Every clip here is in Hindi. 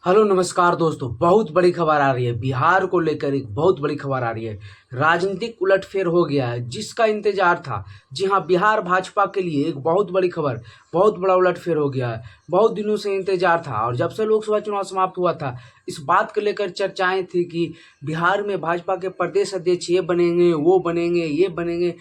हेलो नमस्कार दोस्तों। बहुत बड़ी खबर आ रही है, बिहार को लेकर एक बहुत बड़ी खबर आ रही है। राजनीतिक उलटफेर हो गया है जिसका इंतजार था। जी हाँ, बिहार भाजपा के लिए एक बहुत बड़ी खबर, बहुत बड़ा उलटफेर हो गया है। बहुत दिनों से इंतजार था और जब से लोकसभा चुनाव समाप्त हुआ था, इस बात को लेकर चर्चाएं थी कि बिहार में भाजपा के प्रदेश अध्यक्ष ये बनेंगे, वो बनेंगे, ये बनेंगे,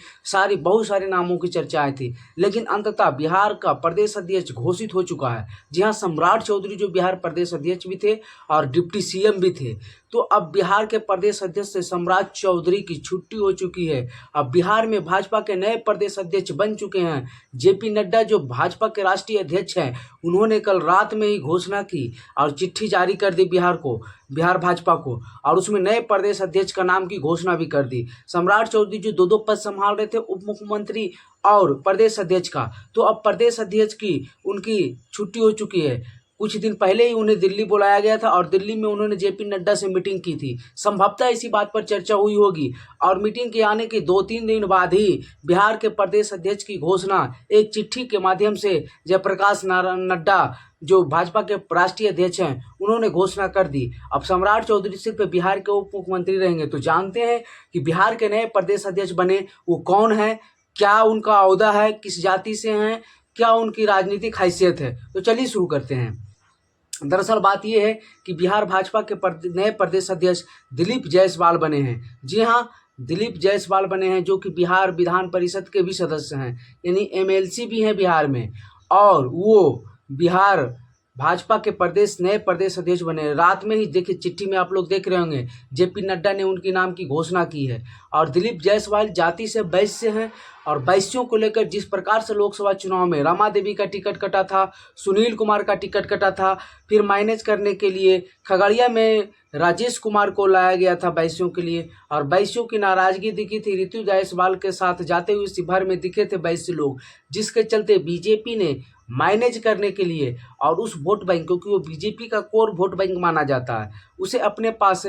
बहुत सारे नामों की चर्चाएं थी। लेकिन अंततः बिहार का प्रदेश अध्यक्ष घोषित हो चुका है। जी हाँ, सम्राट चौधरी जो बिहार प्रदेश अध्यक्ष भी थे और डिप्टी सीएम भी थे। तो अब बिहार के प्रदेश अध्यक्ष से सम्राट चौधरी की छुट्टी हो चुकी है। अब बिहार में भाजपा के नए प्रदेश अध्यक्ष बन चुके हैं। जेपी नड्डा जो भाजपा के राष्ट्रीय अध्यक्ष हैं, उन्होंने कल रात में ही घोषणा की और चिट्ठी जारी कर दी बिहार भाजपा को, और उसमें नए प्रदेश अध्यक्ष का नाम की घोषणा भी कर दी। सम्राट चौधरी जो दो पद संभाल रहे थे, उप मुख्यमंत्री और प्रदेश अध्यक्ष का, तो अब प्रदेश अध्यक्ष की उनकी छुट्टी हो चुकी है। कुछ दिन पहले ही उन्हें दिल्ली बुलाया गया था और दिल्ली में उन्होंने जेपी नड्डा से मीटिंग की थी। संभवतः इसी बात पर चर्चा हुई होगी और मीटिंग के आने के 2-3 दिन बाद ही बिहार के प्रदेश अध्यक्ष की घोषणा एक चिट्ठी के माध्यम से जयप्रकाश नारायण नड्डा जो भाजपा के राष्ट्रीय अध्यक्ष हैं, उन्होंने घोषणा कर दी। अब सम्राट चौधरी सिर्फ बिहार के उप मुख्यमंत्री रहेंगे। तो जानते हैं कि बिहार के नए प्रदेश अध्यक्ष बने वो कौन है, क्या उनका ओहदा है, किस जाति से हैं, क्या उनकी राजनीतिक हैसियत है। तो चलिए शुरू करते हैं। दरअसल बात यह है कि बिहार भाजपा के नए प्रदेश अध्यक्ष दिलीप जायसवाल बने हैं। जी हाँ, दिलीप जायसवाल बने हैं, जो कि बिहार विधान परिषद के भी सदस्य हैं, यानी एमएलसी भी हैं बिहार में, और वो बिहार भाजपा के नए प्रदेश अध्यक्ष बने। रात में ही देखिए, चिट्ठी में आप लोग देख रहे होंगे, जेपी नड्डा ने उनके नाम की घोषणा की है। और दिलीप जायसवाल जाति से वैश्य हैं और वैश्यों को लेकर जिस प्रकार से लोकसभा चुनाव में रमा देवी का टिकट कटा था, सुनील कुमार का टिकट कटा था, फिर मैनेज करने के लिए खगड़िया में राजेश कुमार को लाया गया था वैश्यों के लिए, और वैश्यों की नाराजगी दिखी थी। ऋतु जायसवाल के साथ जाते हुए शिवहर में दिखे थे वैश्य लोग, जिसके चलते बीजेपी ने मैनेज करने के लिए और उस वोट बैंक, क्योंकि वो बीजेपी का कोर वोट बैंक माना जाता है, उसे अपने पास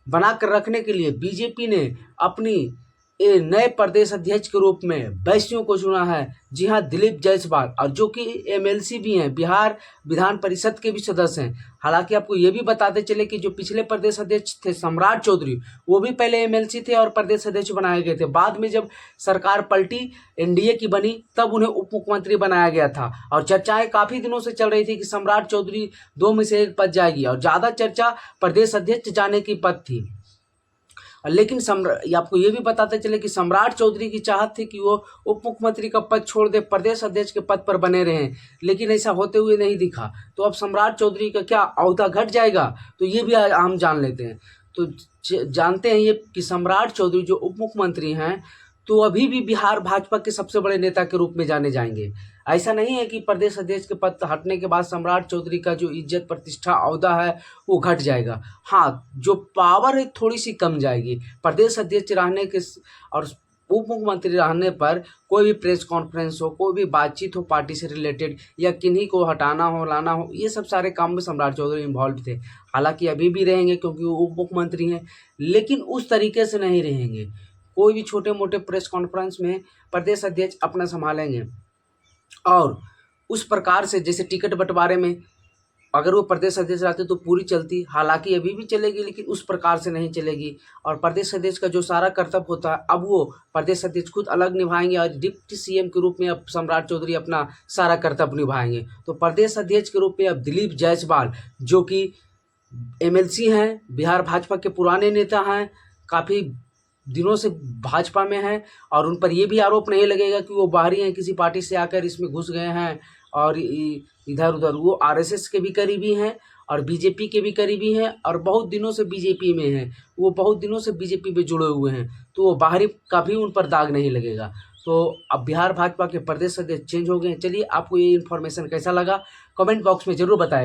बना कर रखने के लिए बीजेपी ने अपनी नए प्रदेश अध्यक्ष के रूप में वैश्यों को चुना है। जी हाँ, दिलीप जायसवाल, और जो कि एमएलसी भी हैं, बिहार विधान परिषद के भी सदस्य हैं। हालांकि आपको ये भी बताते चले कि जो पिछले प्रदेश अध्यक्ष थे सम्राट चौधरी, वो भी पहले एमएलसी थे और प्रदेश अध्यक्ष बनाए गए थे। बाद में जब सरकार पलटी, एनडीए की बनी, तब उन्हें उप मुख्यमंत्री बनाया गया था। और चर्चाएं काफी दिनों से चल रही थी कि सम्राट चौधरी 2 में से एक पद जाएगी, और ज्यादा चर्चा प्रदेश अध्यक्ष जाने की पद थी। लेकिन आपको ये भी बताते चले कि सम्राट चौधरी की चाहत थी कि वो उप मुख्यमंत्री का पद छोड़ दे, प्रदेश अध्यक्ष के पद पर बने रहें, लेकिन ऐसा होते हुए नहीं दिखा। तो अब सम्राट चौधरी का क्या ओहदा घट जाएगा, तो ये भी हम जान लेते हैं। तो जानते हैं ये कि सम्राट चौधरी जो उप मुख्यमंत्री हैं, तो अभी भी बिहार भाजपा के सबसे बड़े नेता के रूप में जाने जाएंगे। ऐसा नहीं है कि प्रदेश अध्यक्ष के पद हटने के बाद सम्राट चौधरी का जो इज्जत, प्रतिष्ठा, ओहदा है वो घट जाएगा। हाँ, जो पावर है थोड़ी सी कम जाएगी। प्रदेश अध्यक्ष रहने के और उप मुख्यमंत्री रहने पर कोई भी प्रेस कॉन्फ्रेंस हो, कोई भी बातचीत हो पार्टी से रिलेटेड, या किन्हीं को हटाना हो, लाना हो, ये सब सारे काम में सम्राट चौधरी इन्वॉल्व थे। हालांकि अभी भी रहेंगे क्योंकि वो उप मुख्यमंत्री हैं, लेकिन उस तरीके से नहीं रहेंगे। कोई भी छोटे मोटे प्रेस कॉन्फ्रेंस में प्रदेश अध्यक्ष अपना संभालेंगे, और उस प्रकार से जैसे टिकट बंटवारे में अगर वो प्रदेश अध्यक्ष रहते तो पूरी चलती, हालांकि अभी भी चलेगी, लेकिन उस प्रकार से नहीं चलेगी। और प्रदेश अध्यक्ष का जो सारा कर्तव्य होता है, अब वो प्रदेश अध्यक्ष खुद अलग निभाएंगे और डिप्टी सीएम के रूप में अब सम्राट चौधरी अपना सारा कर्तव्य निभाएंगे। तो प्रदेश अध्यक्ष के रूप में अब दिलीप जायसवाल, जो कि एमएलसी हैं, बिहार भाजपा के पुराने नेता हैं, काफ़ी दिनों से भाजपा में हैं, और उन पर यह भी आरोप नहीं लगेगा कि वो बाहरी हैं, किसी पार्टी से आकर इसमें घुस गए हैं और इधर उधर। वो आरएसएस के भी करीबी हैं और बीजेपी के भी करीबी हैं, और बहुत दिनों से बीजेपी में हैं, वो बहुत दिनों से बीजेपी में जुड़े हुए हैं, तो वो बाहरी का भी उन पर दाग नहीं लगेगा। तो अब बिहार भाजपा के प्रदेश अध्यक्ष चेंज हो गए हैं। चलिए, आपको ये इन्फॉर्मेशन कैसा लगा, कमेंट बॉक्स में जरूर बताएं।